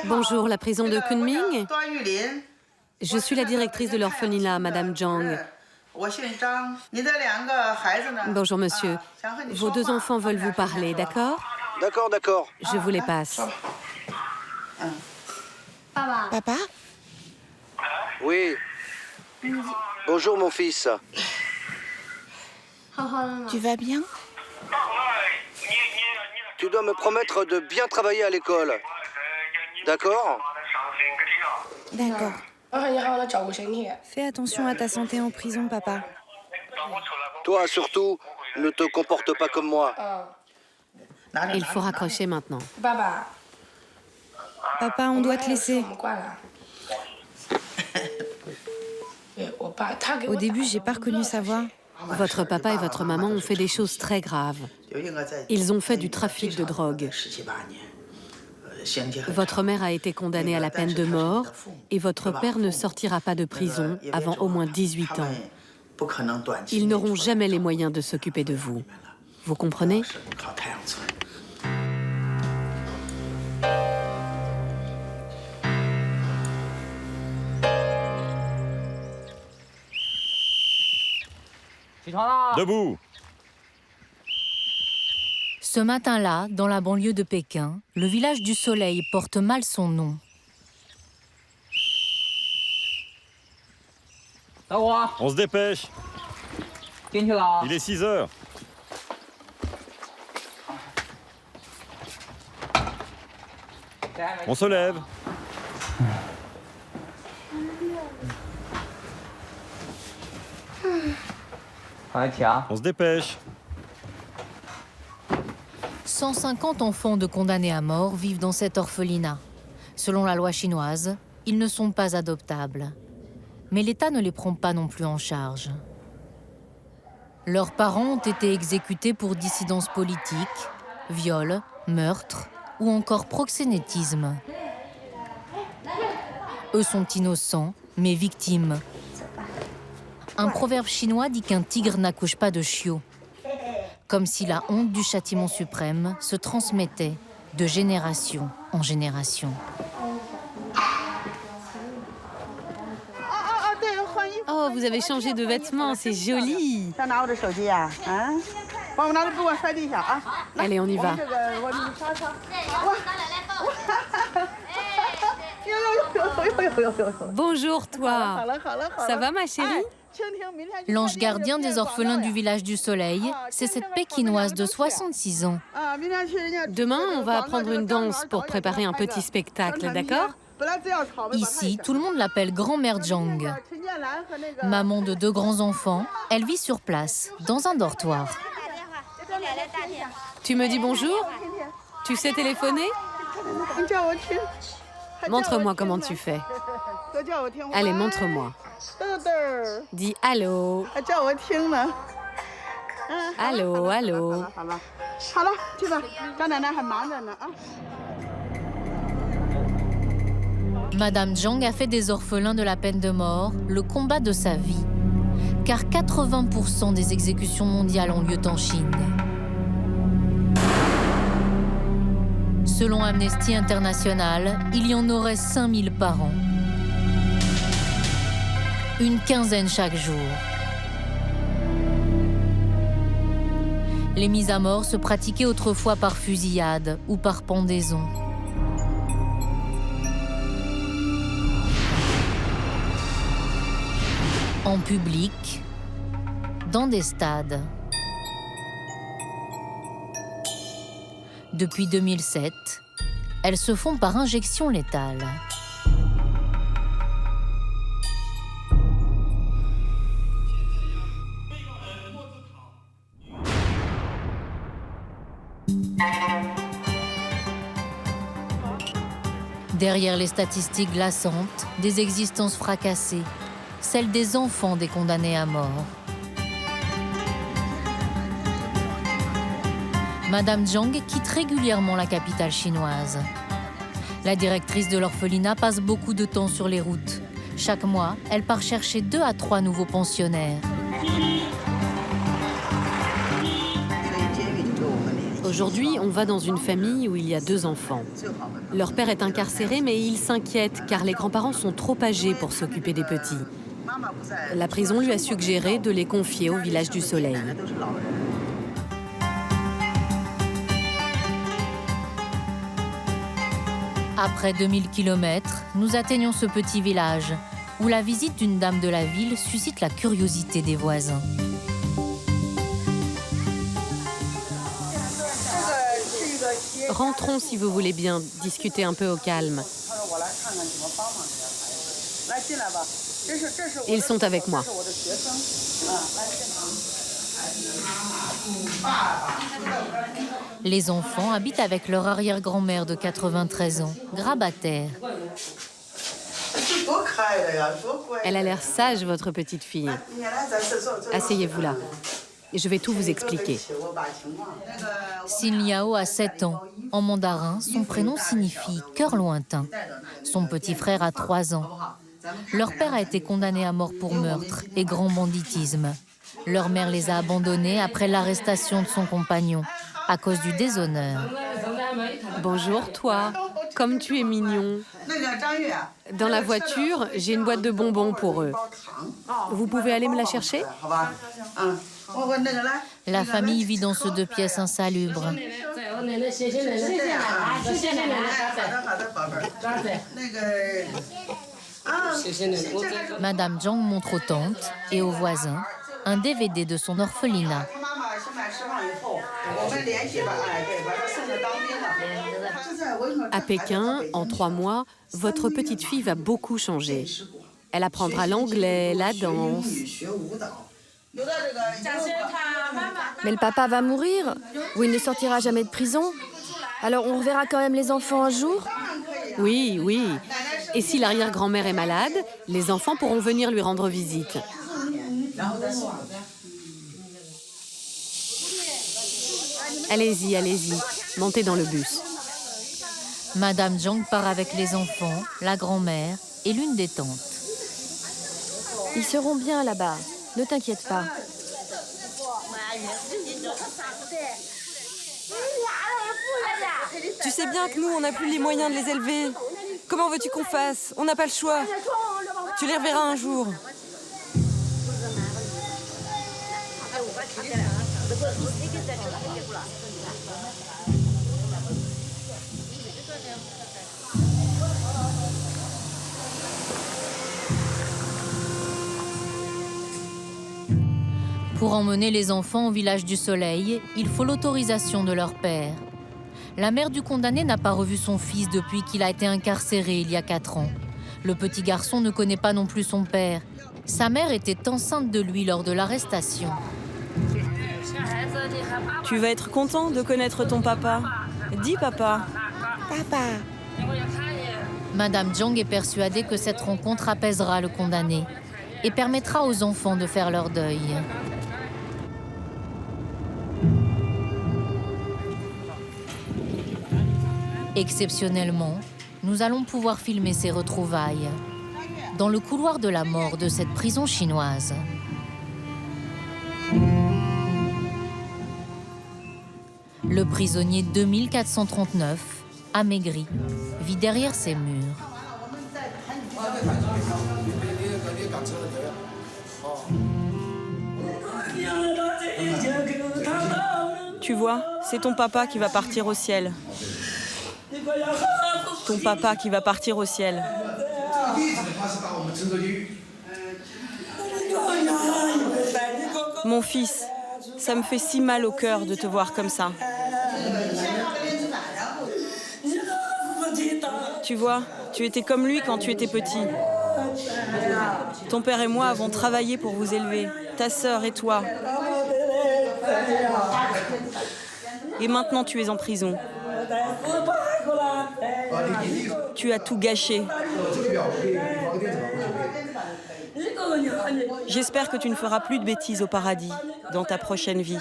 Bonjour, la prison de Kunming. Je suis la directrice de l'orphelinat, Madame Zhang. Bonjour, monsieur. Vos deux enfants veulent vous parler, d'accord? D'accord, d'accord. Je vous les passe. Papa? Oui. Bonjour, mon fils. Tu vas bien? Tu dois me promettre de bien travailler à l'école. D'accord? D'accord. Fais attention à ta santé en prison, papa. Toi, surtout, ne te comporte pas comme moi. Il faut raccrocher maintenant. Papa, on doit te laisser. Au début, j'ai pas reconnu sa voix. Votre papa et votre maman ont fait des choses très graves. Ils ont fait du trafic de drogue. Votre mère a été condamnée à la peine de mort et votre père ne sortira pas de prison avant au moins 18 ans. Ils n'auront jamais les moyens de s'occuper de vous. Vous comprenez? Debout! Ce matin-là, dans la banlieue de Pékin, le village du Soleil porte mal son nom. On se dépêche. Il est 6 heures. On se lève. On se dépêche. 150 enfants de condamnés à mort vivent dans cet orphelinat. Selon la loi chinoise, ils ne sont pas adoptables. Mais l'État ne les prend pas non plus en charge. Leurs parents ont été exécutés pour dissidence politique, viol, meurtre ou encore proxénétisme. Eux sont innocents, mais victimes. Un proverbe chinois dit qu'un tigre n'accouche pas de chiots. Comme si la honte du châtiment suprême se transmettait de génération en génération. Oh, vous avez changé de vêtements, c'est joli. Allez, on y va. Bonjour, toi. Ça va, ma chérie? L'ange gardien des orphelins du village du Soleil, c'est cette Pékinoise de 66 ans. Demain, on va apprendre une danse pour préparer un petit spectacle, d'accord? Ici, tout le monde l'appelle grand-mère Zhang. Maman de 2 grands-enfants, elle vit sur place, dans un dortoir. Tu me dis bonjour? Tu sais téléphoner? Montre-moi comment tu fais. Allez, montre-moi. Dis allô. Allô, allô. Madame Zhang a fait des orphelins de la peine de mort le combat de sa vie. Car 80% des exécutions mondiales ont lieu en Chine. Selon Amnesty International, il y en aurait 5000 par an. Une quinzaine chaque jour. Les mises à mort se pratiquaient autrefois par fusillade ou par pendaison. En public, dans des stades. Depuis 2007, elles se font par injection létale. Derrière les statistiques glaçantes, des existences fracassées, celles des enfants des condamnés à mort. Madame Zhang quitte régulièrement la capitale chinoise. La directrice de l'orphelinat passe beaucoup de temps sur les routes. Chaque mois, elle part chercher 2 à 3 nouveaux pensionnaires. Aujourd'hui, on va dans une famille où il y a 2 enfants. Leur père est incarcéré, mais il s'inquiète car les grands-parents sont trop âgés pour s'occuper des petits. La prison lui a suggéré de les confier au village du Soleil. Après 2000 km, nous atteignons ce petit village où la visite d'une dame de la ville suscite la curiosité des voisins. Rentrons si vous voulez bien, discuter un peu au calme. Ils sont avec moi. Les enfants habitent avec leur arrière-grand-mère de 93 ans, grabataire. Elle a l'air sage, votre petite fille. Asseyez-vous là. Je vais tout vous expliquer. Xin Liao a 7 ans. En mandarin, son prénom signifie « cœur lointain ». Son petit frère a 3 ans. Leur père a été condamné à mort pour meurtre et grand banditisme. Leur mère les a abandonnés après l'arrestation de son compagnon, à cause du déshonneur. Bonjour toi, comme tu es mignon. Dans la voiture, j'ai une boîte de bonbons pour eux. Vous pouvez aller me la chercher ? La famille vit dans ce 2 pièces insalubres. Madame Zhang montre aux tantes et aux voisins un DVD de son orphelinat. À Pékin, en 3 mois, votre petite fille va beaucoup changer. Elle apprendra l'anglais, la danse. Mais le papa va mourir, ou il ne sortira jamais de prison. Alors on reverra quand même les enfants un jour? Oui, oui. Et si l'arrière-grand-mère est malade, les enfants pourront venir lui rendre visite. Allez-y, allez-y. Montez dans le bus. Madame Zhang part avec les enfants, la grand-mère et l'une des tantes. Ils seront bien là-bas, ne t'inquiète pas. Tu sais bien que nous, on n'a plus les moyens de les élever. Comment veux-tu qu'on fasse? On n'a pas le choix. Tu les reverras un jour. Pour emmener les enfants au village du Soleil, il faut l'autorisation de leur père. La mère du condamné n'a pas revu son fils depuis qu'il a été incarcéré il y a 4 ans. Le petit garçon ne connaît pas non plus son père. Sa mère était enceinte de lui lors de l'arrestation. Tu vas être content de connaître ton papa. Dis papa. Papa. Madame Zhang est persuadée que cette rencontre apaisera le condamné et permettra aux enfants de faire leur deuil. Exceptionnellement, nous allons pouvoir filmer ces retrouvailles dans le couloir de la mort de cette prison chinoise. Le prisonnier 2439, amaigri, vit derrière ces murs. Tu vois, c'est ton papa qui va partir au ciel. Ton papa qui va partir au ciel. Mon fils, ça me fait si mal au cœur de te voir comme ça. Tu vois, tu étais comme lui quand tu étais petit. Ton père et moi avons travaillé pour vous élever, ta sœur et toi. Et maintenant tu es en prison. Tu as tout gâché. J'espère que tu ne feras plus de bêtises au paradis dans ta prochaine vie.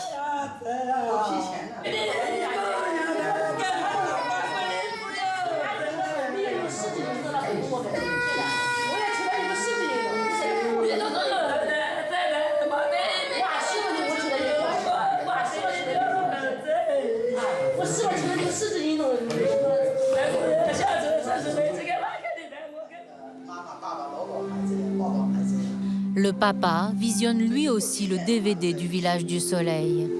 Le papa visionne lui aussi le DVD du village du soleil.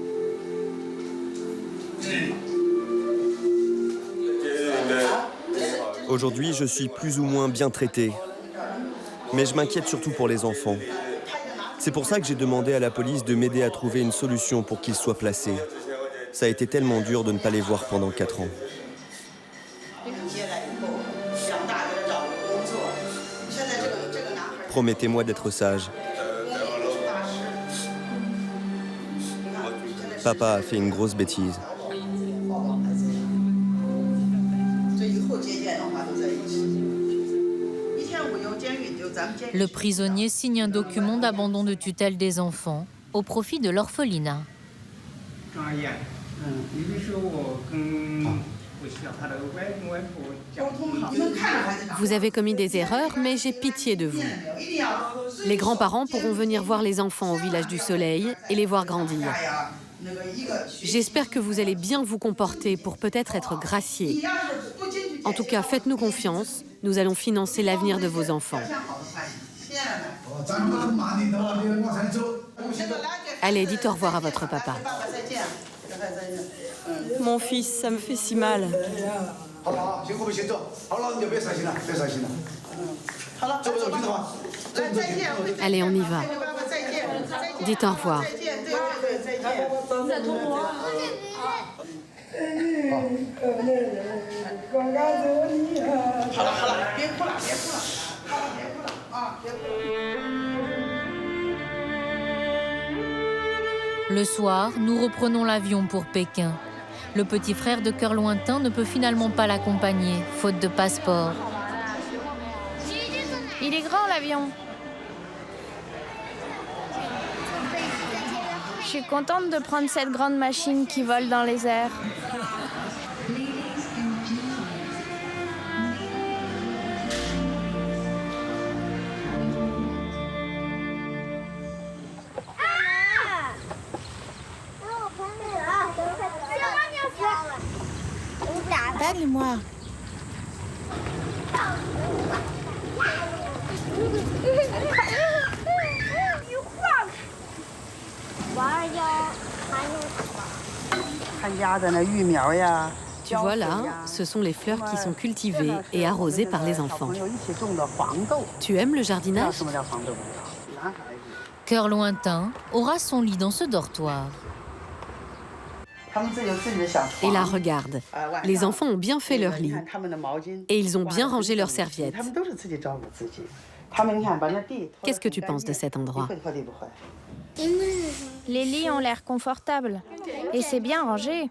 Aujourd'hui, je suis plus ou moins bien traité. Mais je m'inquiète surtout pour les enfants. C'est pour ça que j'ai demandé à la police de m'aider à trouver une solution pour qu'ils soient placés. Ça a été tellement dur de ne pas les voir pendant 4 ans. Promettez-moi d'être sage. Papa a fait une grosse bêtise. Le prisonnier signe un document d'abandon de tutelle des enfants au profit de l'orphelinat. Vous avez commis des erreurs, mais j'ai pitié de vous. Les grands-parents pourront venir voir les enfants au village du soleil et les voir grandir. J'espère que vous allez bien vous comporter pour peut-être être graciés. En tout cas, faites-nous confiance, nous allons financer l'avenir de vos enfants. Allez, dites au revoir à votre papa. Mon fils, ça me fait si mal. Allez, on y va. Dites au revoir. Le soir, nous reprenons l'avion pour Pékin. Le petit frère de cœur lointain ne peut finalement pas l'accompagner, faute de passeport. Il est grand, l'avion. Je suis contente de prendre cette grande machine qui vole dans les airs. Parle-moi. Tu vois là, ce sont les fleurs qui sont cultivées et arrosées par les enfants. Tu aimes le jardinage? Cœur lointain aura son lit dans ce dortoir. Et là, regarde, les enfants ont bien fait leur lit et ils ont bien rangé leurs serviettes. Qu'est-ce que tu penses de cet endroit? Les lits ont l'air confortables et c'est bien rangé.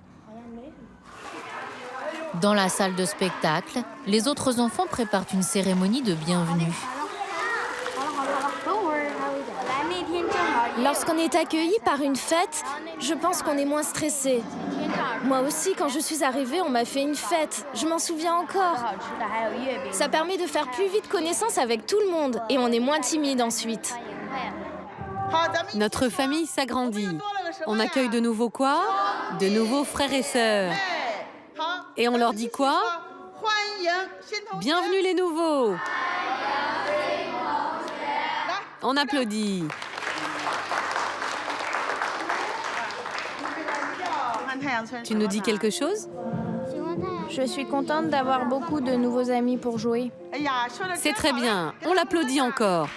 Dans la salle de spectacle, les autres enfants préparent une cérémonie de bienvenue. Lorsqu'on est accueilli par une fête, je pense qu'on est moins stressé. Moi aussi, quand je suis arrivée, on m'a fait une fête. Je m'en souviens encore. Ça permet de faire plus vite connaissance avec tout le monde et on est moins timide ensuite. Notre famille s'agrandit. On accueille de nouveau quoi? De nouveaux frères et sœurs. Et on leur dit quoi? Bienvenue les nouveaux. On applaudit. Tu nous dis quelque chose? Je suis contente d'avoir beaucoup de nouveaux amis pour jouer. C'est très bien. On l'applaudit encore.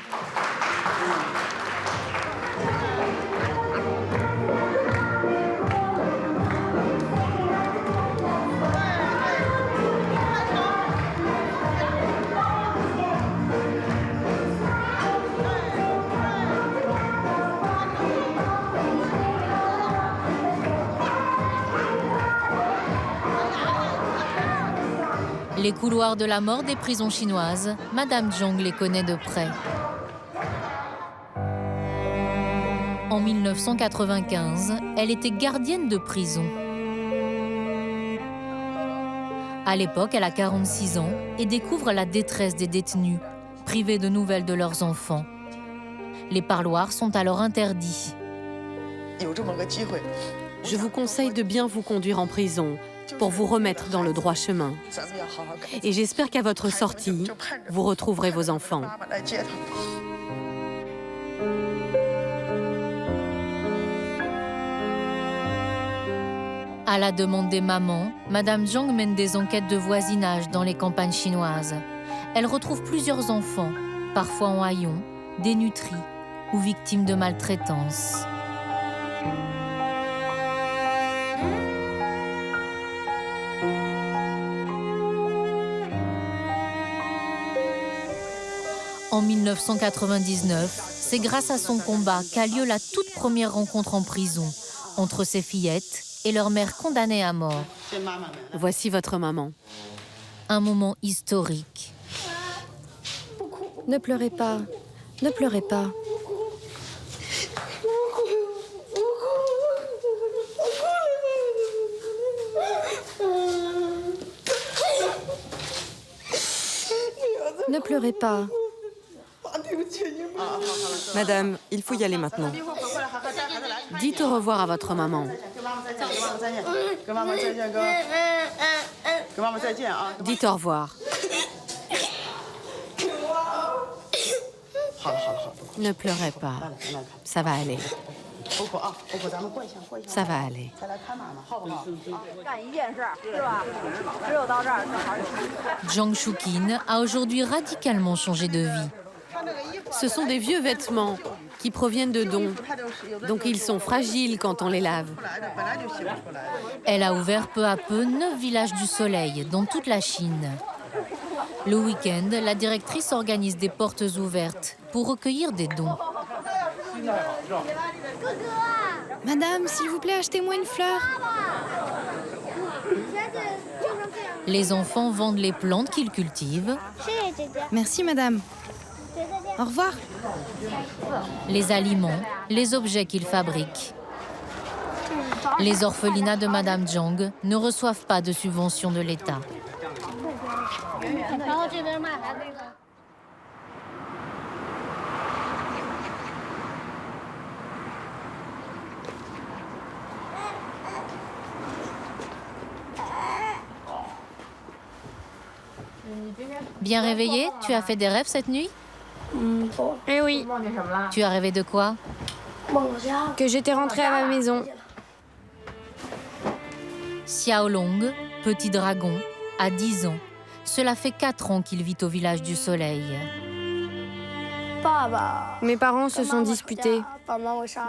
Les couloirs de la mort des prisons chinoises, Madame Zhong les connaît de près. En 1995, elle était gardienne de prison. À l'époque, elle a 46 ans et découvre la détresse des détenus, privés de nouvelles de leurs enfants. Les parloirs sont alors interdits. Je vous conseille de bien vous conduire en prison pour vous remettre dans le droit chemin. Et j'espère qu'à votre sortie, vous retrouverez vos enfants. À la demande des mamans, Madame Zhang mène des enquêtes de voisinage dans les campagnes chinoises. Elle retrouve plusieurs enfants, parfois en haillons, dénutris ou victimes de maltraitance. En 1999, c'est grâce à son combat qu'a lieu la toute première rencontre en prison entre ces fillettes et leur mère condamnée à mort. Voici votre maman. Un moment historique. Ne pleurez pas, ne pleurez pas. Ne pleurez pas. Madame, il faut y aller maintenant. Dites au revoir à votre maman. Dites au revoir. Ne pleurez pas. Ça va aller. Ça va aller. Zhang Shuqin a aujourd'hui radicalement changé de vie. Ce sont des vieux vêtements qui proviennent de dons. Donc ils sont fragiles quand on les lave. Elle a ouvert peu à peu 9 villages du soleil dans toute la Chine. Le week-end, la directrice organise des portes ouvertes pour recueillir des dons. Madame, s'il vous plaît, achetez-moi une fleur. Les enfants vendent les plantes qu'ils cultivent. Merci, madame. Au revoir. Les aliments, les objets qu'ils fabriquent. Les orphelinats de Madame Zhang ne reçoivent pas de subventions de l'État. Bien réveillée, tu as fait des rêves cette nuit? Eh oui, Tu as rêvé de quoi? que j'étais rentrée à ma maison. Xiaolong, petit dragon, a 10 ans. Cela fait 4 ans qu'il vit au village du soleil. Mes parents se sont disputés.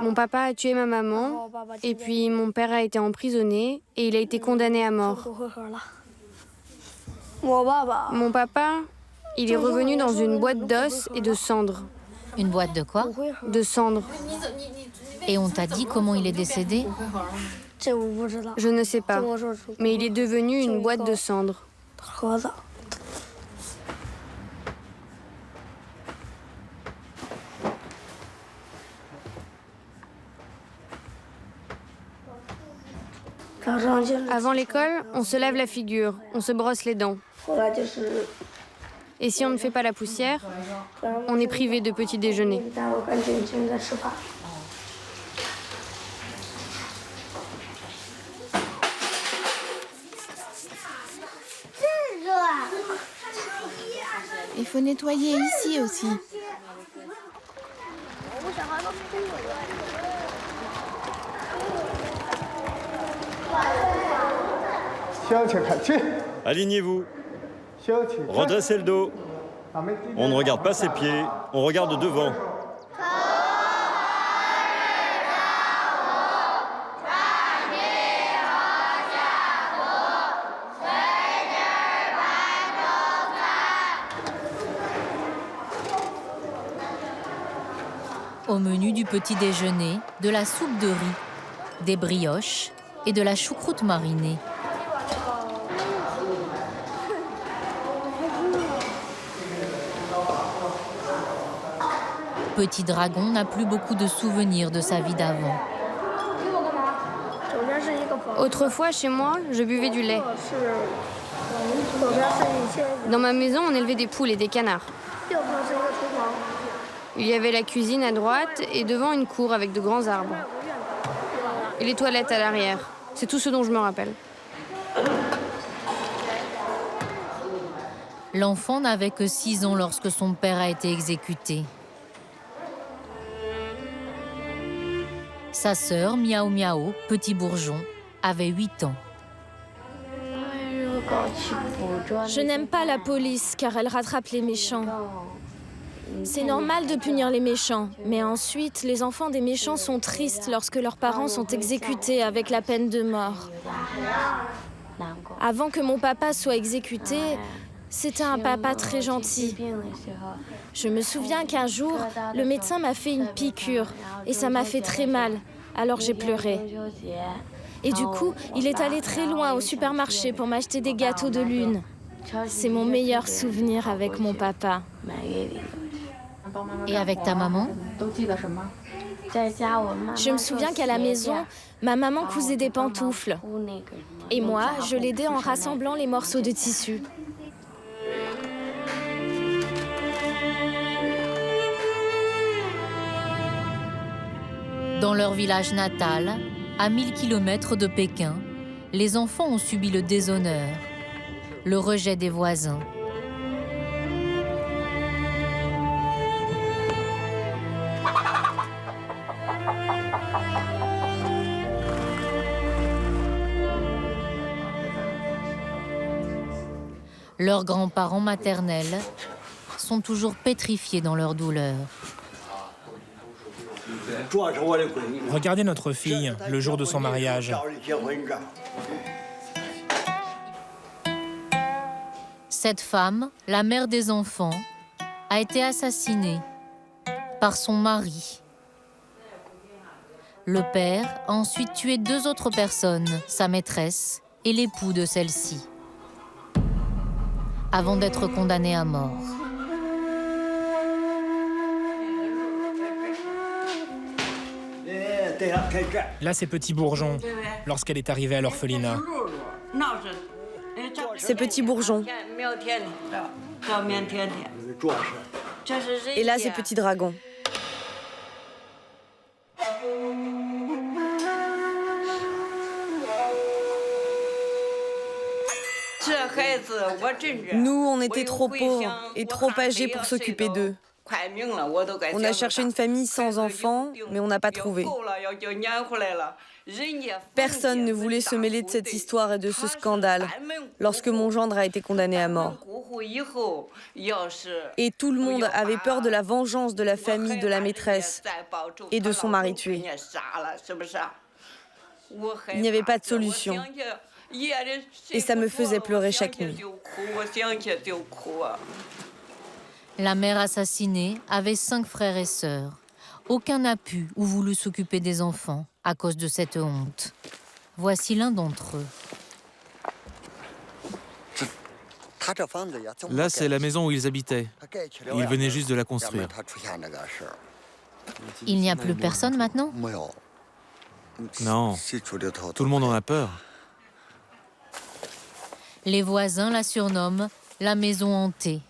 Mon papa a tué ma maman, et puis mon père a été emprisonné et il a été condamné à mort. Mon papa, il est revenu dans une boîte d'os et de cendres. Une boîte de quoi? De cendres. Et on t'a dit comment il est décédé? Je ne sais pas, mais il est devenu une boîte de cendres. Avant l'école, on se lave la figure, on se brosse les dents. Et si on ne fait pas la poussière, on est privé de petit déjeuner. Il faut nettoyer ici aussi. Alignez-vous. Redressez le dos. On ne regarde pas ses pieds, on regarde devant. Au menu du petit déjeuner, de la soupe de riz, des brioches et de la choucroute marinée. Petit dragon n'a plus beaucoup de souvenirs de sa vie d'avant. Autrefois, chez moi, je buvais du lait. Dans ma maison, on élevait des poules et des canards. Il y avait la cuisine à droite et devant une cour avec de grands arbres. Et les toilettes à l'arrière. C'est tout ce dont je me rappelle. L'enfant n'avait que 6 ans lorsque son père a été exécuté. Sa sœur, Miao Miao, petit bourgeon, avait 8 ans. Je n'aime pas la police car elle rattrape les méchants. C'est normal de punir les méchants, mais ensuite, les enfants des méchants sont tristes lorsque leurs parents sont exécutés avec la peine de mort. Avant que mon papa soit exécuté, c'était un papa très gentil. Je me souviens qu'un jour, le médecin m'a fait une piqûre et ça m'a fait très mal. Alors j'ai pleuré. Et du coup, il est allé très loin au supermarché pour m'acheter des gâteaux de lune. C'est mon meilleur souvenir avec mon papa. Et avec ta maman? Je me souviens qu'à la maison, ma maman cousait des pantoufles. Et moi, je l'aidais en rassemblant les morceaux de tissu. Dans leur village natal, à 1000 km de Pékin, les enfants ont subi le déshonneur, le rejet des voisins. Leurs grands-parents maternels sont toujours pétrifiés dans leur douleur. Regardez notre fille, le jour de son mariage. Cette femme, la mère des enfants, a été assassinée par son mari. Le père a ensuite tué 2 autres personnes, sa maîtresse et l'époux de celle-ci, avant d'être condamné à mort. Là, c'est Petit Bourgeon, lorsqu'elle est arrivée à l'orphelinat. C'est Petit Bourgeon. Et là, c'est Petit Dragon. Nous, on était trop pauvres et trop âgés pour s'occuper d'eux. On a cherché une famille sans enfants, mais on n'a pas trouvé. Personne ne voulait se mêler de cette histoire et de ce scandale lorsque mon gendre a été condamné à mort. Et tout le monde avait peur de la vengeance de la famille de la maîtresse et de son mari tué. Il n'y avait pas de solution. Et ça me faisait pleurer chaque nuit. La mère assassinée avait 5 frères et sœurs. Aucun n'a pu ou voulu s'occuper des enfants à cause de cette honte. Voici l'un d'entre eux. Là, c'est la maison où ils habitaient. Ils venaient juste de la construire. Il n'y a plus personne maintenant? Non, tout le monde en a peur. Les voisins la surnomment la maison hantée.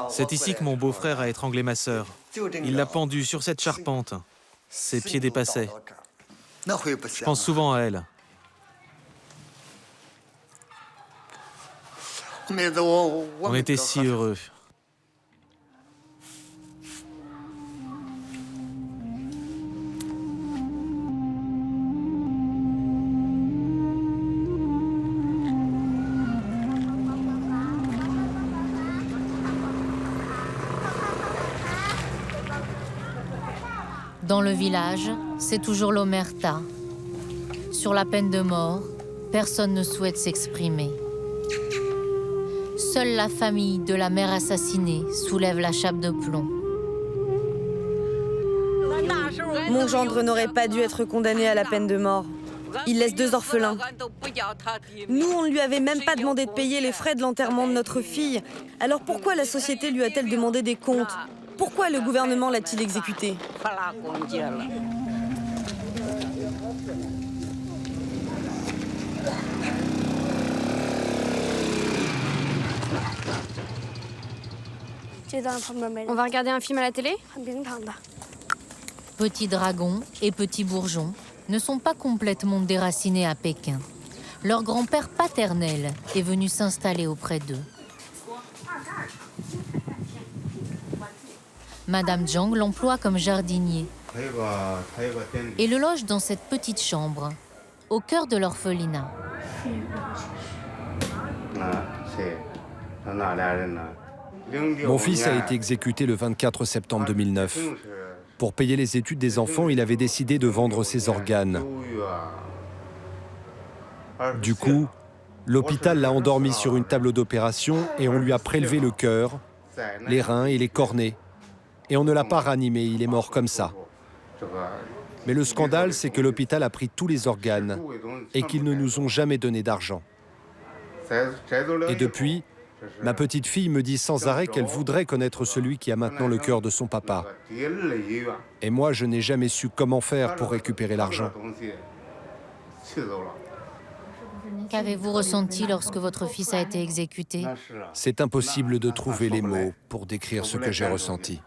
C'est ici que mon beau-frère a étranglé ma sœur. Il l'a pendue sur cette charpente. Ses pieds dépassaient. Je pense souvent à elle. On était si heureux. Dans le village, c'est toujours l'omerta. Sur la peine de mort, personne ne souhaite s'exprimer. Seule la famille de la mère assassinée soulève la chape de plomb. Mon gendre n'aurait pas dû être condamné à la peine de mort. Il laisse 2 orphelins. Nous, on ne lui avait même pas demandé de payer les frais de l'enterrement de notre fille. Alors pourquoi la société lui a-t-elle demandé des comptes? Pourquoi le gouvernement l'a-t-il exécuté? On va regarder un film à la télé? Petit Dragon et Petit Bourgeon ne sont pas complètement déracinés à Pékin. Leur grand-père paternel est venu s'installer auprès d'eux. Madame Zhang l'emploie comme jardinier et le loge dans cette petite chambre, au cœur de l'orphelinat. Mon fils a été exécuté le 24 septembre 2009. Pour payer les études des enfants, il avait décidé de vendre ses organes. Du coup, l'hôpital l'a endormi sur une table d'opération et on lui a prélevé le cœur, les reins et les cornets. Et on ne l'a pas ranimé, il est mort comme ça. Mais le scandale, c'est que l'hôpital a pris tous les organes et qu'ils ne nous ont jamais donné d'argent. Et depuis, ma petite fille me dit sans arrêt qu'elle voudrait connaître celui qui a maintenant le cœur de son papa. Et moi, je n'ai jamais su comment faire pour récupérer l'argent. Qu'avez-vous ressenti lorsque votre fils a été exécuté? C'est impossible de trouver les mots pour décrire ce que j'ai ressenti.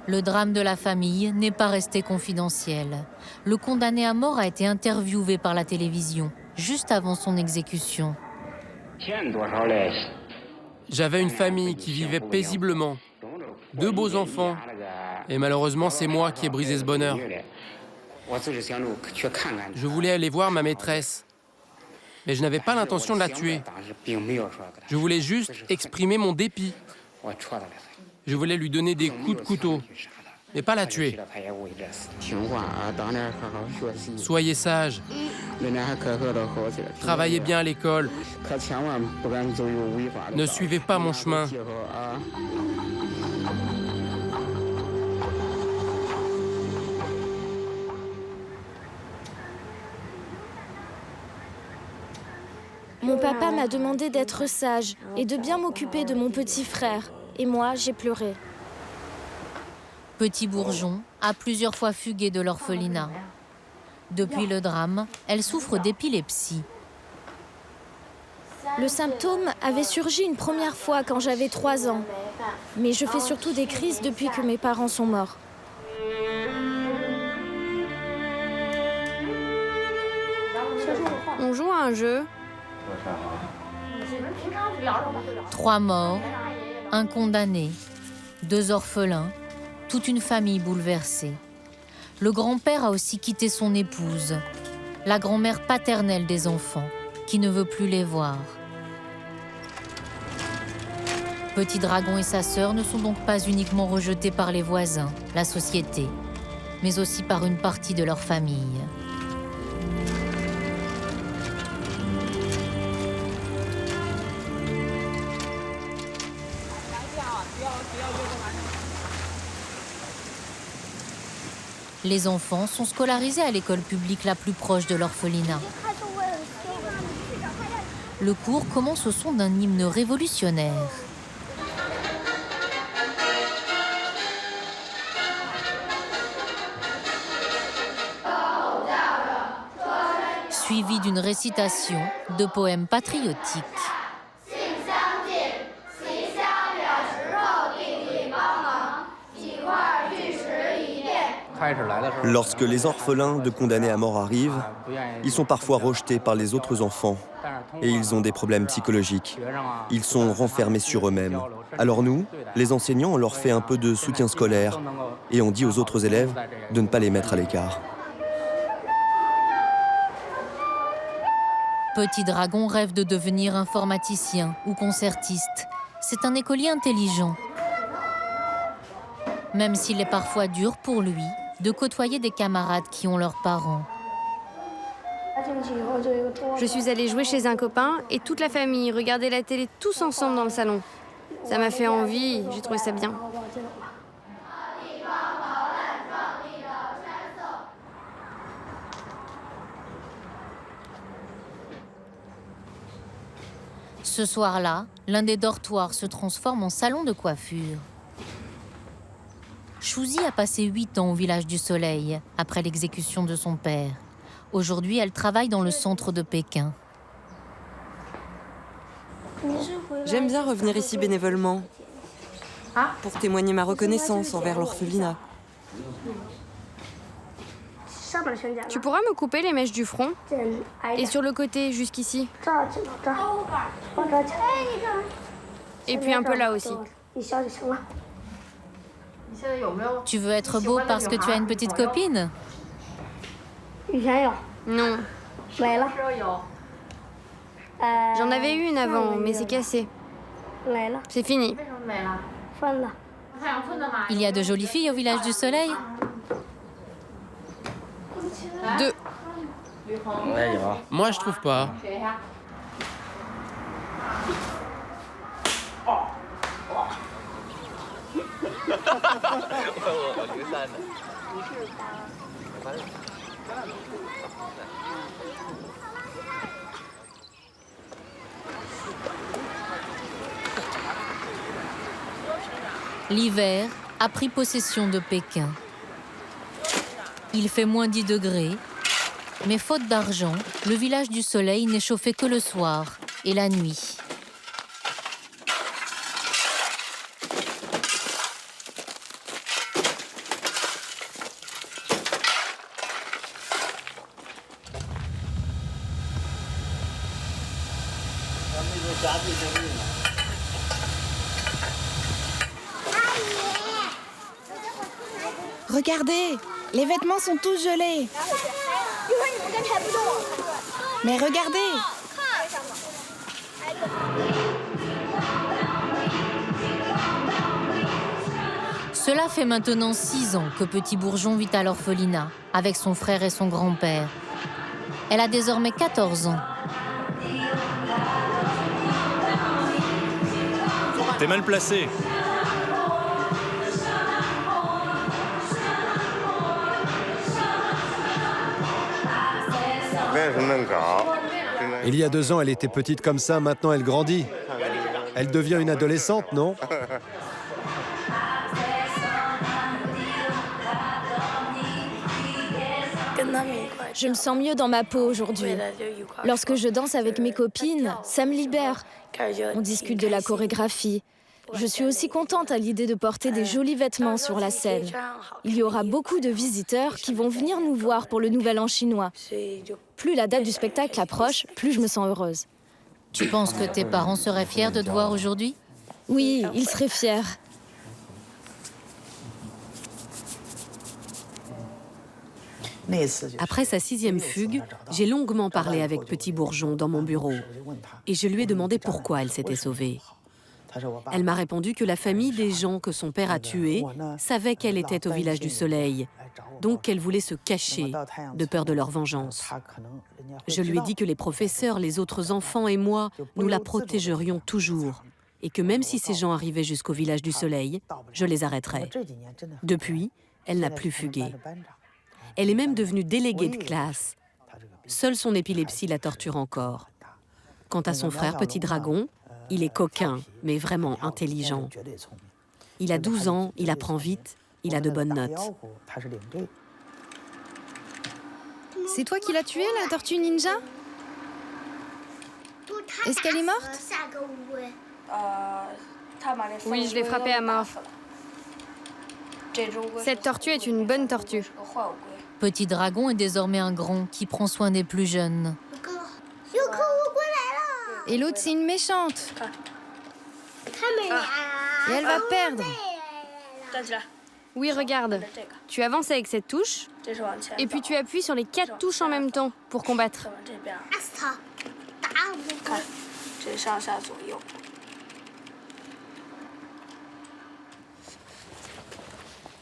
Le drame de la famille n'est pas resté confidentiel. Le condamné à mort a été interviewé par la télévision, juste avant son exécution. J'avais une famille qui vivait paisiblement, 2 beaux enfants, et malheureusement c'est moi qui ai brisé ce bonheur. Je voulais aller voir ma maîtresse, mais je n'avais pas l'intention de la tuer. Je voulais juste exprimer mon dépit. Je voulais lui donner des coups de couteau, mais pas la tuer. Soyez sage. Travaillez bien à l'école. Ne suivez pas mon chemin. Mon papa m'a demandé d'être sage et de bien m'occuper de mon petit frère. Et moi, j'ai pleuré. Petit Bourgeon a plusieurs fois fugué de l'orphelinat. Depuis le drame, elle souffre d'épilepsie. Le symptôme avait surgi une première fois quand j'avais 3 ans. Mais je fais surtout des crises depuis que mes parents sont morts. On joue à un jeu. 3 morts, un condamné, 2 orphelins, toute une famille bouleversée. Le grand-père a aussi quitté son épouse, la grand-mère paternelle des enfants, qui ne veut plus les voir. Petit Dragon et sa sœur ne sont donc pas uniquement rejetés par les voisins, la société, mais aussi par une partie de leur famille. Les enfants sont scolarisés à l'école publique la plus proche de l'orphelinat. Le cours commence au son d'un hymne révolutionnaire. Suivi d'une récitation de poèmes patriotiques. Lorsque les orphelins de condamnés à mort arrivent, ils sont parfois rejetés par les autres enfants et ils ont des problèmes psychologiques. Ils sont renfermés sur eux-mêmes. Alors nous, les enseignants, on leur fait un peu de soutien scolaire et on dit aux autres élèves de ne pas les mettre à l'écart. Petit Dragon rêve de devenir informaticien ou concertiste. C'est un écolier intelligent. Même s'il est parfois dur pour lui de côtoyer des camarades qui ont leurs parents. Je suis allée jouer chez un copain et toute la famille regardait la télé tous ensemble dans le salon. Ça m'a fait envie, j'ai trouvé ça bien. Ce soir-là, l'un des dortoirs se transforme en salon de coiffure. Shuzi a passé 8 ans au village du Soleil, après l'exécution de son père. Aujourd'hui, elle travaille dans le centre de Pékin. J'aime bien revenir ici bénévolement, pour témoigner ma reconnaissance envers l'orphelinat. Tu pourras me couper les mèches du front? Et sur le côté, jusqu'ici. Et puis un peu là aussi. Tu veux être beau parce que tu as une petite copine? Non. J'en avais eu une avant, mais c'est cassé. C'est fini. Il y a de jolies filles au village du Soleil? 2. Moi, je trouve pas. L'hiver a pris possession de Pékin. Il fait moins 10 degrés, mais faute d'argent, le village du Soleil n'est chauffé que le soir et la nuit. Regardez, les vêtements sont tous gelés. Mais regardez! Cela fait maintenant 6 ans que Petit Bourgeon vit à l'orphelinat, avec son frère et son grand-père. Elle a désormais 14 ans. T'es mal placé. Il y a 2 ans, elle était petite comme ça, maintenant elle grandit. Elle devient une adolescente, non? Je me sens mieux dans ma peau aujourd'hui. Lorsque je danse avec mes copines, ça me libère. On discute de la chorégraphie. Je suis aussi contente à l'idée de porter des jolis vêtements sur la scène. Il y aura beaucoup de visiteurs qui vont venir nous voir pour le Nouvel An chinois. Plus la date du spectacle approche, plus je me sens heureuse. Tu penses que tes parents seraient fiers de te voir aujourd'hui? Oui, ils seraient fiers. Après sa 6e fugue, j'ai longuement parlé avec Petit Bourgeon dans mon bureau et je lui ai demandé pourquoi elle s'était sauvée. Elle m'a répondu que la famille des gens que son père a tués savait qu'elle était au village du Soleil, donc qu'elle voulait se cacher de peur de leur vengeance. Je lui ai dit que les professeurs, les autres enfants et moi, nous la protégerions toujours et que même si ces gens arrivaient jusqu'au village du Soleil, je les arrêterais. Depuis, elle n'a plus fugué. Elle est même devenue déléguée de classe. Seule son épilepsie la torture encore. Quant à son frère Petit Dragon, il est coquin, mais vraiment intelligent. Il a 12 ans, il apprend vite, il a de bonnes notes. C'est toi qui l'as tuée, la tortue ninja? Est-ce qu'elle est morte? Oui, je l'ai frappée à mort. Cette tortue est une bonne tortue. Petit Dragon est désormais un grand qui prend soin des plus jeunes. Et l'autre, c'est une méchante. Et elle va perdre. Oui, regarde. Tu avances avec cette touche, et puis tu appuies sur les 4 touches en même temps pour combattre.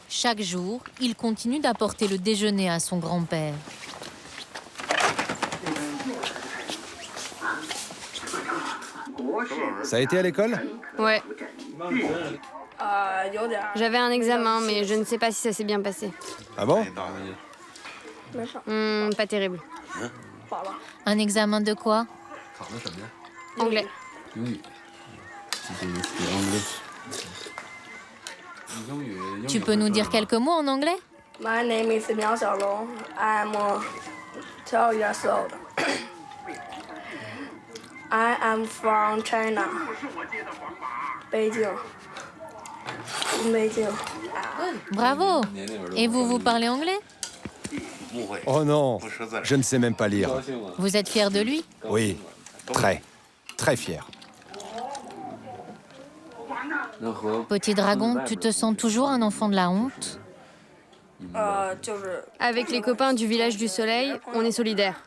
Chaque jour, il continue d'apporter le déjeuner à son grand-père. Ça a été à l'école? Ouais. J'avais un examen, mais je ne sais pas si ça s'est bien passé. Ah bon? Pas terrible. Un examen de quoi? Anglais. Tu peux nous dire quelques mots en anglais? My name is Miao Xiaolong. I'm 12 years old. I am from China, Beijing. Beijing. Bravo! Et vous parlez anglais? Oh non, je ne sais même pas lire. Vous êtes fier de lui? Oui, très, très fier. Petit dragon, tu te sens toujours un enfant de la honte? Avec les copains du village du soleil, on est solidaires.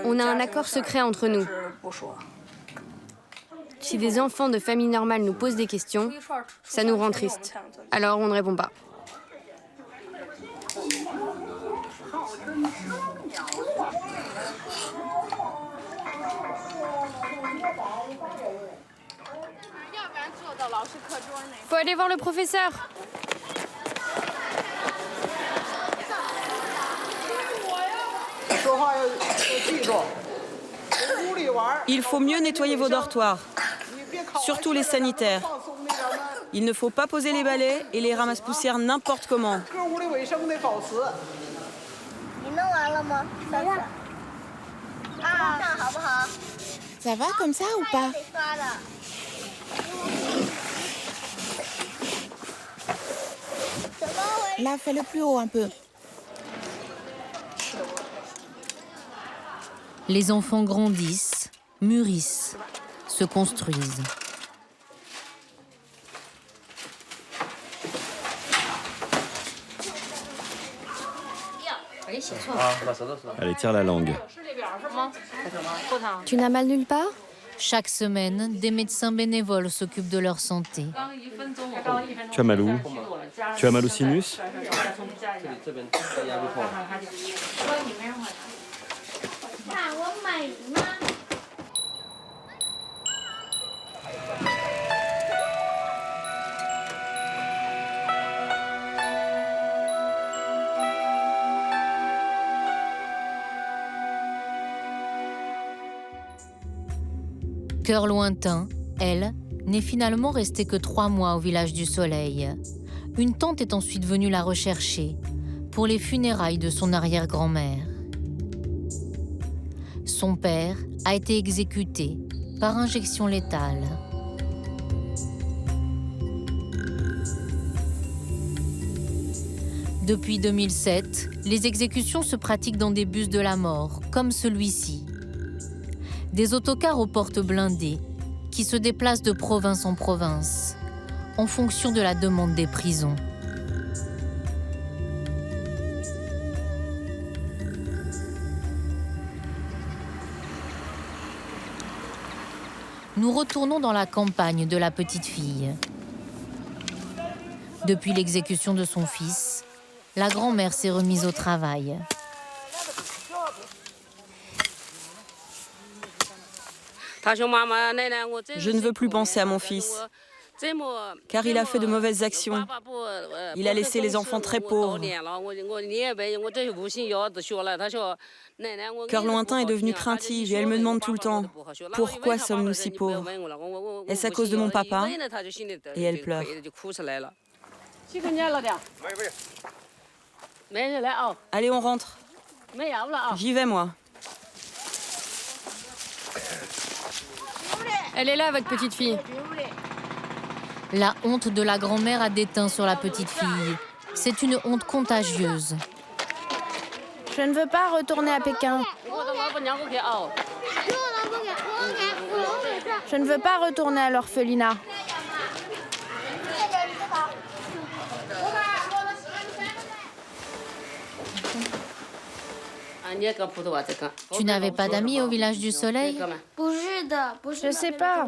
On a un accord secret entre nous. Si des enfants de famille normale nous posent des questions, ça nous rend tristes. Alors on ne répond pas. Faut aller voir le professeur. Il faut mieux nettoyer vos dortoirs, surtout les sanitaires. Il ne faut pas poser les balais et les ramasse-poussières n'importe comment. Ça va comme ça ou pas? Là, fais-le plus haut un peu. Les enfants grandissent, mûrissent, se construisent. Allez, tire la langue. Tu n'as mal nulle part? Chaque semaine, des médecins bénévoles s'occupent de leur santé. Tu as mal où? Tu as mal au sinus? Cœur lointain, elle, n'est finalement restée que 3 mois au village du Soleil. Une tante est ensuite venue la rechercher pour les funérailles de son arrière-grand-mère. Son père a été exécuté par injection létale. Depuis 2007, les exécutions se pratiquent dans des bus de la mort, comme celui-ci. Des autocars aux portes blindées qui se déplacent de province en province, en fonction de la demande des prisons. Nous retournons dans la campagne de la petite fille. Depuis l'exécution de son fils, la grand-mère s'est remise au travail. Je ne veux plus penser à mon fils, car il a fait de mauvaises actions. Il a laissé les enfants très pauvres. Cœur lointain est devenu craintive et elle me demande tout le temps « Pourquoi sommes-nous si pauvres ?» Est-ce à cause de mon papa? Et elle pleure. Allez, on rentre. J'y vais, moi. Elle est là, votre petite fille. La honte de la grand-mère a déteint sur la petite fille. C'est une honte contagieuse. Je ne veux pas retourner à Pékin. Je ne veux pas retourner à l'orphelinat. Tu n'avais pas d'amis au village du Soleil? Je sais pas.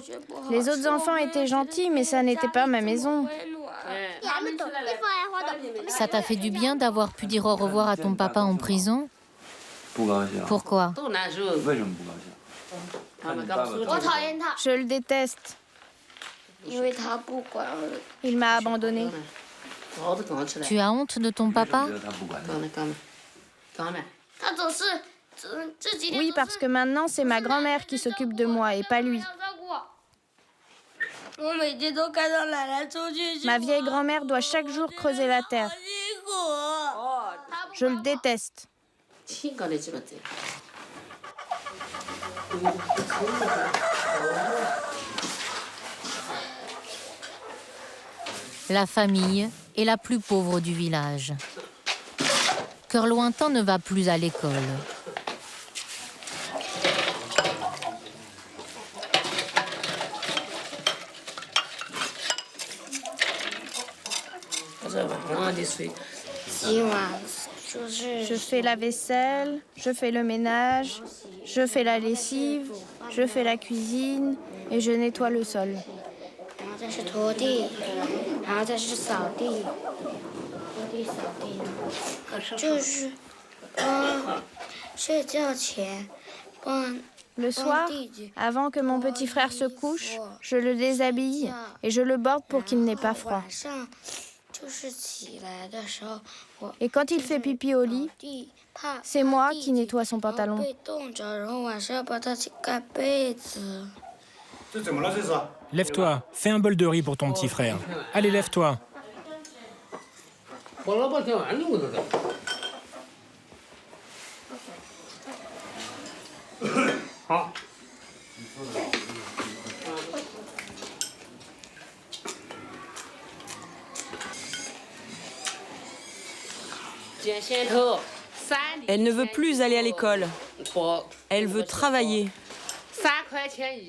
Les autres enfants étaient gentils, mais ça n'était pas ma maison. Ça t'a fait du bien d'avoir pu dire au revoir à ton papa en prison? Pourquoi? Je le déteste. Il m'a abandonnée. Tu as honte de ton papa? Oui, parce que maintenant, c'est ma grand-mère qui s'occupe de moi et pas lui. Ma vieille grand-mère doit chaque jour creuser la terre. Je le déteste. La famille est la plus pauvre du village. Cœur lointain ne va plus à l'école. Je fais la vaisselle, je fais le ménage, je fais la lessive, je fais la cuisine et je nettoie le sol. Le soir, avant que mon petit frère se couche, je le déshabille et je le borde pour qu'il n'ait pas froid. Et quand il fait pipi au lit, c'est moi qui nettoie son pantalon. Lève-toi, fais un bol de riz pour ton petit frère. Allez, lève-toi. Elle ne veut plus aller à l'école. Elle veut travailler.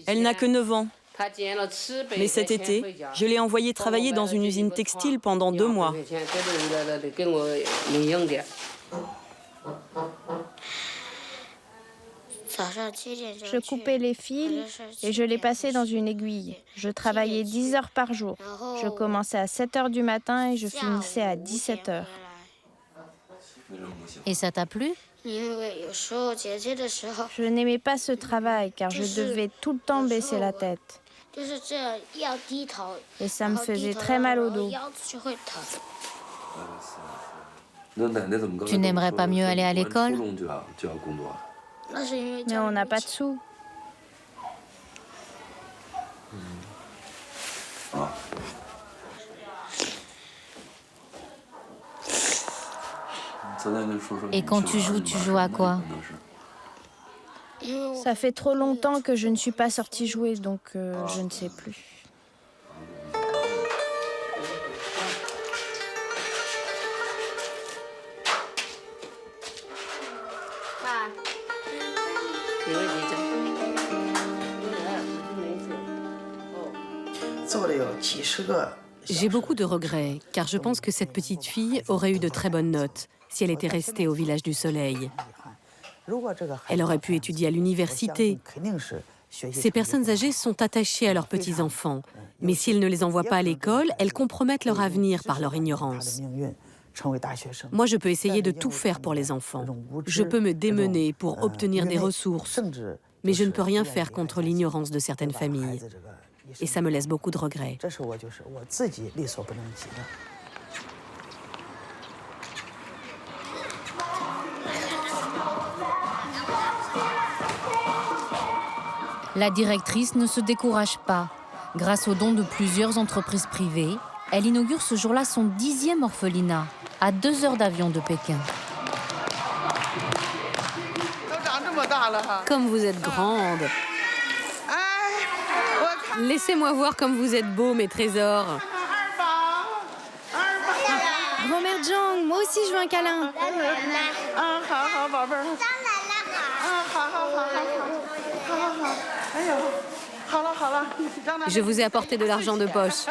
Elle n'a que 9 ans. Mais cet été, je l'ai envoyée travailler dans une usine textile pendant 2 mois. Je coupais les fils et je les passais dans une aiguille. Je travaillais 10 heures par jour. Je commençais à 7 heures du matin et je finissais à 17 heures. Et ça t'a plu? Je n'aimais pas ce travail car je devais tout le temps baisser la tête. Et ça me faisait très mal au dos. Tu n'aimerais pas mieux aller à l'école? Mais on n'a pas de sous. Et quand tu joues à quoi? Ça fait trop longtemps que je ne suis pas sortie jouer, donc je ne sais plus. J'ai beaucoup de regrets, car je pense que cette petite fille aurait eu de très bonnes notes si elle était restée au village du Soleil. Elle aurait pu étudier à l'université. Ces personnes âgées sont attachées à leurs petits-enfants, mais si elles ne les envoient pas à l'école, elles compromettent leur avenir par leur ignorance. Moi, je peux essayer de tout faire pour les enfants. Je peux me démener pour obtenir des ressources, mais je ne peux rien faire contre l'ignorance de certaines familles. Et ça me laisse beaucoup de regrets. La directrice ne se décourage pas. Grâce aux dons de plusieurs entreprises privées, elle inaugure ce jour-là son 10e orphelinat, à 2 heures d'avion de Pékin. Comme vous êtes grande. Laissez-moi voir comme vous êtes beaux, mes trésors. Grand-mère Zhang, moi aussi je veux un câlin. Je vous ai apporté de l'argent de poche.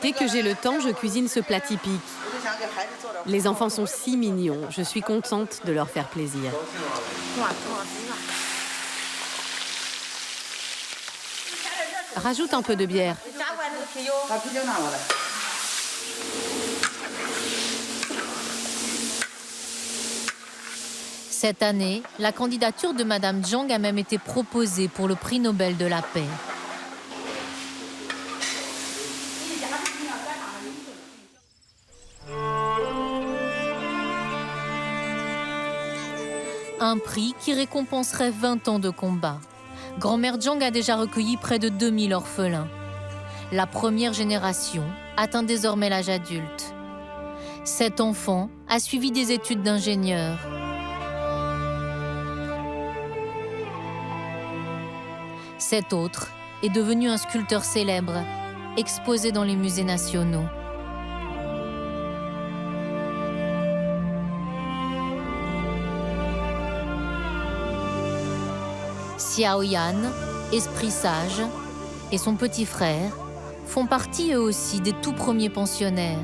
Dès que j'ai le temps, je cuisine ce plat typique. Les enfants sont si mignons. Je suis contente de leur faire plaisir. Rajoute un peu de bière. Cette année, la candidature de Madame Zhang a même été proposée pour le prix Nobel de la paix. Un prix qui récompenserait 20 ans de combat. Grand-mère Jiang a déjà recueilli près de 2000 orphelins. La première génération atteint désormais l'âge adulte. Cet enfant a suivi des études d'ingénieur. Cet autre est devenu un sculpteur célèbre, exposé dans les musées nationaux. Xiao Yan, esprit sage, et son petit frère font partie eux aussi des tout premiers pensionnaires.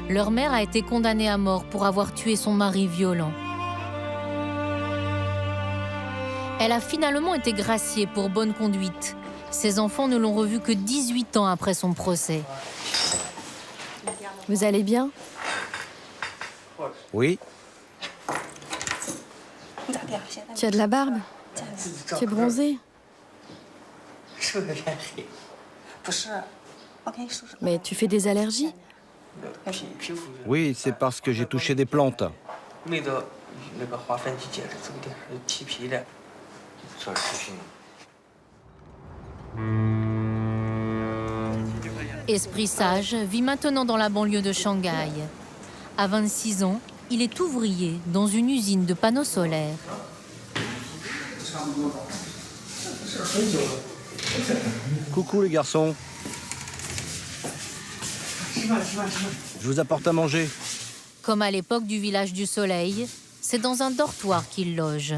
Leur mère a été condamnée à mort pour avoir tué son mari violent. Elle a finalement été graciée pour bonne conduite. Ses enfants ne l'ont revue que 18 ans après son procès. Vous allez bien? Oui. Tu as de la barbe? Tu es bronzé? Mais tu fais des allergies? Oui, c'est parce que j'ai touché des plantes. Esprit sage vit maintenant dans la banlieue de Shanghai. À 26 ans, il est ouvrier dans une usine de panneaux solaires. Coucou les garçons. Je vous apporte à manger. Comme à l'époque du village du soleil, c'est dans un dortoir qu'il loge,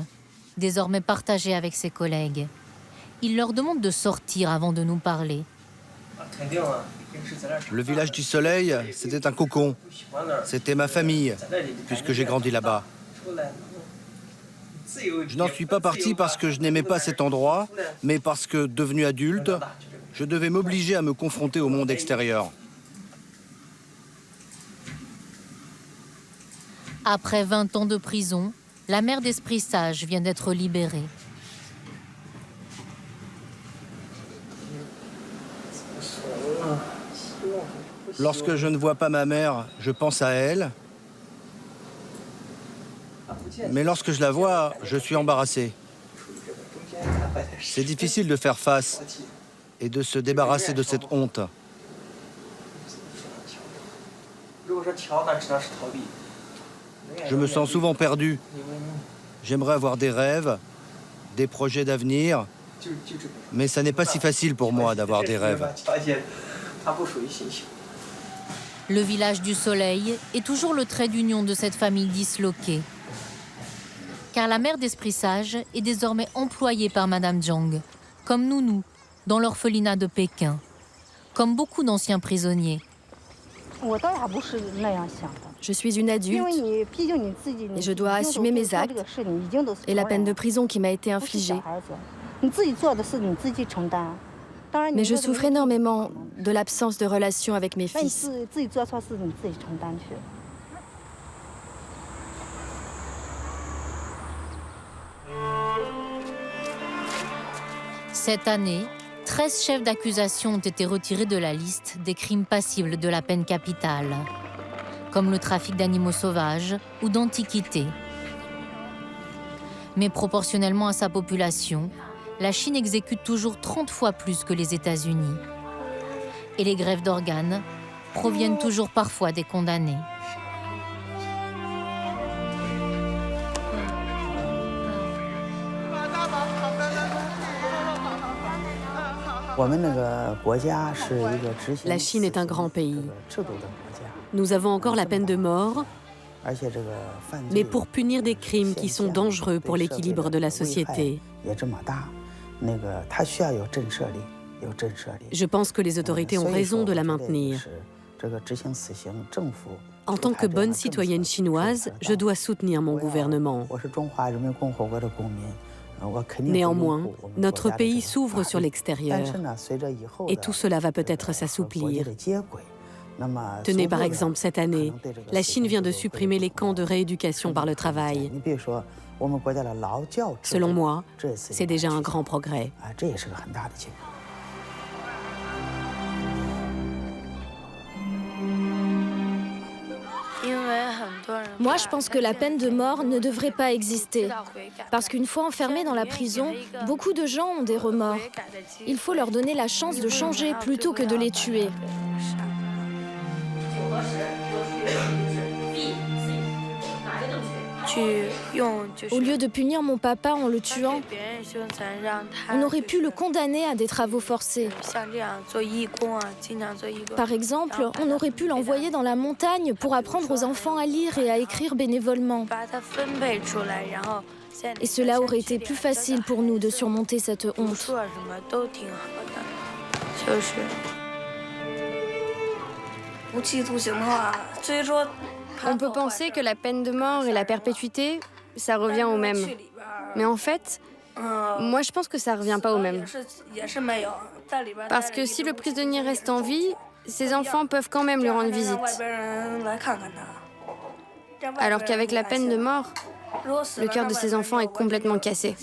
désormais partagé avec ses collègues. Il leur demande de sortir avant de nous parler. Le village du soleil, c'était un cocon. C'était ma famille, puisque j'ai grandi là-bas. Je n'en suis pas parti parce que je n'aimais pas cet endroit, mais parce que, devenu adulte, je devais m'obliger à me confronter au monde extérieur. Après 20 ans de prison, la mère d'Esprit Sage vient d'être libérée. Lorsque je ne vois pas ma mère, je pense à elle. Mais lorsque je la vois, je suis embarrassé. C'est difficile de faire face et de se débarrasser de cette honte. Je me sens souvent perdu. J'aimerais avoir des rêves, des projets d'avenir, mais ça n'est pas si facile pour moi d'avoir des rêves. Le village du soleil est toujours le trait d'union de cette famille disloquée. Car la mère d'Esprit Sage est désormais employée par Madame Jiang, comme Nounou, dans l'orphelinat de Pékin, comme beaucoup d'anciens prisonniers. Je suis une adulte et je dois assumer mes actes et la peine de prison qui m'a été infligée. Mais je souffre énormément de l'absence de relation avec mes fils. Cette année, 13 chefs d'accusation ont été retirés de la liste des crimes passibles de la peine capitale, comme le trafic d'animaux sauvages ou d'antiquités. Mais proportionnellement à sa population, la Chine exécute toujours 30 fois plus que les États-Unis. Et les greffes d'organes proviennent toujours parfois des condamnés. La Chine est un grand pays. Nous avons encore la peine de mort, mais pour punir des crimes qui sont dangereux pour l'équilibre de la société. Je pense que les autorités ont raison de la maintenir. En tant que bonne citoyenne chinoise, je dois soutenir mon gouvernement. Néanmoins, notre pays s'ouvre sur l'extérieur et tout cela va peut-être s'assouplir. Tenez par exemple cette année, la Chine vient de supprimer les camps de rééducation par le travail. Selon moi, c'est déjà un grand progrès. Moi, je pense que la peine de mort ne devrait pas exister. Parce qu'une fois enfermés dans la prison, beaucoup de gens ont des remords. Il faut leur donner la chance de changer plutôt que de les tuer. Au lieu de punir mon papa en le tuant, on aurait pu le condamner à des travaux forcés. Par exemple, on aurait pu l'envoyer dans la montagne pour apprendre aux enfants à lire et à écrire bénévolement. Et cela aurait été plus facile pour nous de surmonter cette honte. On peut penser que la peine de mort et la perpétuité, ça revient au même. Mais en fait, moi je pense que ça revient pas au même. Parce que si le prisonnier reste en vie, ses enfants peuvent quand même lui rendre visite. Alors qu'avec la peine de mort, le cœur de ses enfants est complètement cassé.